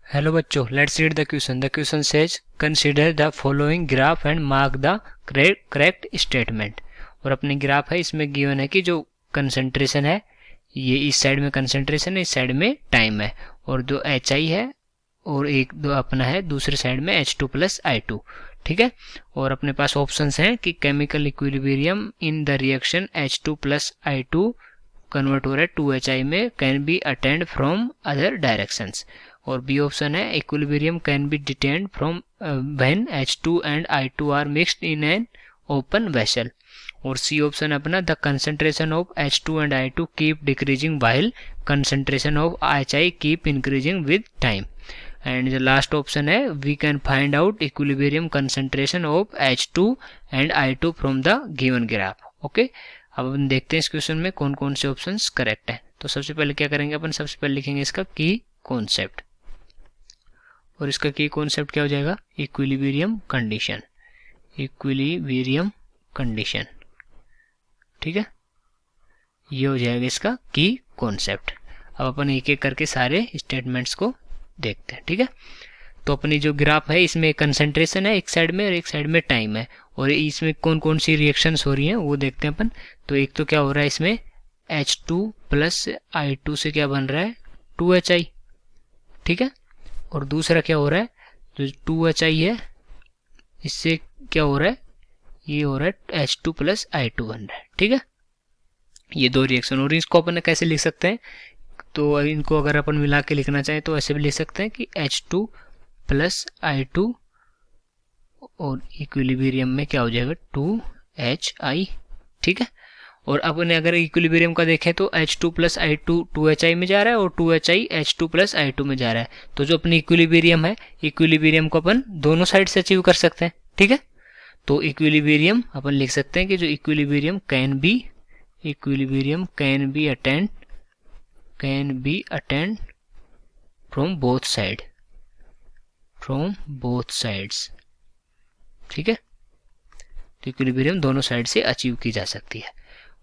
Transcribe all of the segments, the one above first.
Hello बच्चों, let's read the question. The question says consider the following graph and mark the correct statement. और अपने graph है, इसमें given है कि जो कंसंट्रेशन है ये इस साइड में कंसंट्रेशन है, इस साइड में टाइम है, और जो एच आई है और एक दो अपना है दूसरे साइड में H2 प्लस I2। ठीक है, और अपने पास ऑप्शंस हैं कि chemical equilibrium in the reaction H2 plus I2 convert हो रहा है 2HI में can be attend from other directions. और बी ऑप्शन है equilibrium can be detained from when H2 and I2 are mixed in an open vessel. और C option अपना the concentration of H2 and I2 keep decreasing while concentration of HI keep increasing with time. And the last option है we can find out equilibrium concentration of H2 and I2 from the given graph. Okay, अब अपन देखते हैं इस question में कौन कौन से options correct हैं। तो सबसे पहले क्या करेंगे अपन, सबसे पहले लिखेंगे इसका की कॉन्सेप्ट, और इसका की कॉन्सेप्ट क्या हो जाएगा, इक्विलिब्रियम कंडीशन। इक्विलिब्रियम कंडीशन, ठीक है, ये हो जाएगा इसका की कॉन्सेप्ट। अब अपन एक एक करके सारे स्टेटमेंट्स को देखते हैं। ठीक है, तो अपनी जो ग्राफ है इसमें कंसंट्रेशन है एक साइड में और एक साइड में टाइम है, और इसमें कौन कौन सी रिएक्शंस हो रही हैं वो देखते हैं अपन। तो एक तो क्या हो रहा है इसमें H2 प्लस I2 से क्या बन रहा है 2HI। ठीक है, और दूसरा क्या हो रहा है, जो 2HI है इससे क्या हो रहा है, ये हो रहा है H2 प्लस I2 बन रहा है। ठीक है, ये दो रिएक्शन, और इसको अपन कैसे लिख सकते हैं, तो इनको अगर अपन मिला के लिखना चाहें तो ऐसे भी लिख सकते हैं कि H2 प्लस I2 और इक्विलिब्रियम में क्या हो जाएगा 2HI। ठीक है, और अपन अगर इक्विलिब्रियम का देखें तो H2 प्लस I2 2HI में जा रहा है और 2HI H2 प्लस I2 में जा रहा है। तो जो अपनी इक्विलिब्रियम है, इक्विलिब्रियम को अपन दोनों साइड से अचीव कर सकते हैं। ठीक है, तो इक्विलिब्रियम अपन लिख सकते हैं कि जो equilibrium can be attend from both sides. ठीक है, तो इक्विलिब्रियम दोनों साइड से अचीव की जा सकती है।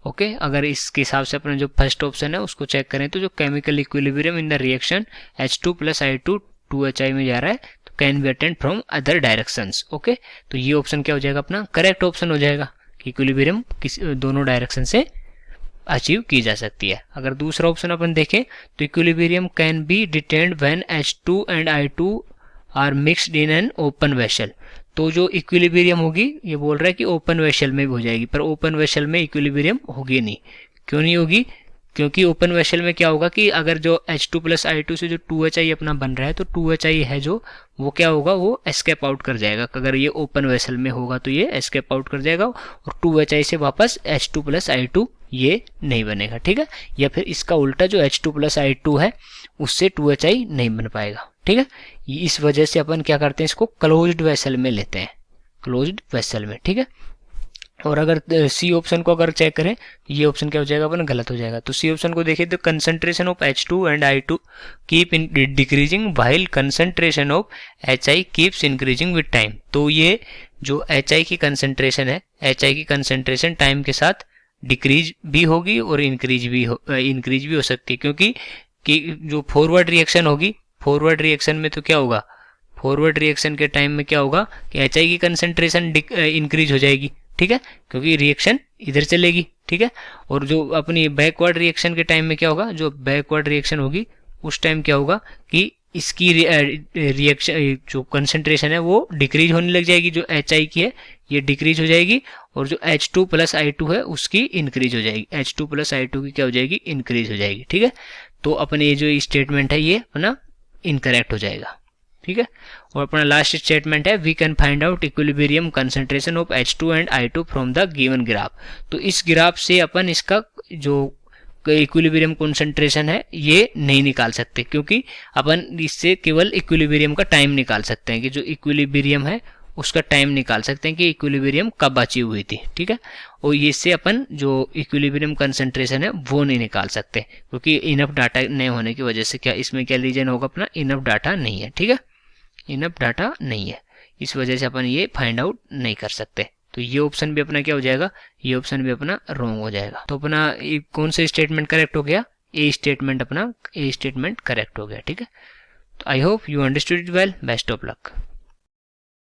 ओके, अगर इसके हिसाब से अपना जो फर्स्ट ऑप्शन है उसको चेक करें तो जो chemical equilibrium in the reaction H2 plus I2 2HI में जा रहा है तो can be attend from other directions. Okay, तो ये ऑप्शन क्या हो जाएगा, अपना करेक्ट ऑप्शन हो जाएगा कि इक्विलिब्रियम दोनों डायरेक्शन से अचीव की जा सकती है। अगर दूसरा ऑप्शन अपन देखें तो equilibrium can be detained when H2 and I2 are mixed in an open vessel. तो जो इक्विलिब्रियम होगी ये बोल रहा है कि ओपन वेसल में भी हो जाएगी, पर ओपन वेसल में इक्विलिब्रियम होगी नहीं। क्यों नहीं होगी, क्योंकि ओपन वेसल में क्या होगा कि अगर जो H2 प्लस I2 से जो 2HI अपना बन रहा है तो 2HI है जो वो क्या होगा, वो एस्केप आउट कर जाएगा। अगर ये ओपन वेसल में होगा तो ये एस्केप आउट कर जाएगा और 2HI से वापस H2 प्लस I2 ये नहीं बनेगा। ठीक है, या फिर इसका उल्टा जो H2 प्लस I2 है उससे 2HI नहीं बन पाएगा। ठीक है, इस वजह से अपन क्या करते हैं, इसको क्लोज्ड वेसल में लेते हैं, क्लोज्ड वेसल में। ठीक है, और अगर सी ऑप्शन को अगर चेक करें तो ये ऑप्शन क्या हो जाएगा, अपन गलत हो जाएगा। तो सी ऑप्शन को देखिए तो concentration of H2 and I2 keep decreasing while concentration of HI keeps increasing with time. तो ये जो HI की कंसंट्रेशन है, HI की कंसंट्रेशन टाइम के साथ डिक्रीज भी होगी और इंक्रीज भी हो सकती है, क्योंकि जो फॉरवर्ड रिएक्शन होगी, फॉरवर्ड रिएक्शन में तो क्या होगा, फॉरवर्ड रिएक्शन के टाइम में क्या होगा कि HI की कंसंट्रेशन इंक्रीज हो जाएगी। ठीक है, क्योंकि रिएक्शन इधर चलेगी। ठीक है, और जो अपनी बैकवर्ड रिएक्शन के टाइम में क्या होगा, जो बैकवर्ड रिएक्शन होगी उस टाइम क्या होगा कि इसकी रिएक्शन जो कंसंट्रेशन है वो डिक्रीज होने लग जाएगी, जो HI की है ये डिक्रीज हो जाएगी, और जो H2 प्लस I2 है उसकी इंक्रीज हो जाएगी, H2 प्लस I2 की क्या हो जाएगी, इंक्रीज हो जाएगी। ठीक है, तो अपने ये जो स्टेटमेंट है ये अपना इनकरेक्ट हो जाएगा। ठीक है, और अपना लास्ट स्टेटमेंट है we can find out equilibrium concentration of H2 and I2 from the given graph. तो इस ग्राफ से अपन इसका जो इक्विलिब्रियम कंसंट्रेशन है ये नहीं निकाल सकते, क्योंकि अपन इससे केवल इक्विलिब्रियम का टाइम निकाल सकते हैं कि जो इक्विलिब्रियम है उसका टाइम निकाल सकते हैं कि इक्विलिब्रियम कब अचीव हुई थी। ठीक है, और इससे अपन जो इक्विलिब्रियम कंसंट्रेशन है वो नहीं निकाल सकते, क्योंकि इनफ डाटा नहीं होने की वजह से क्या इसमें क्या रीजन होगा, अपना इनफ डाटा नहीं है। ठीक है, इनफ डाटा नहीं है, इस वजह से अपन ये फाइंड आउट नहीं कर सकते। तो ये ऑप्शन भी अपना क्या हो जाएगा, ये ऑप्शन भी अपना रॉन्ग हो जाएगा। तो अपना कौन सा स्टेटमेंट करेक्ट हो गया, ए स्टेटमेंट, अपना ए स्टेटमेंट करेक्ट हो गया। ठीक है, I hope you understood it well, best of luck.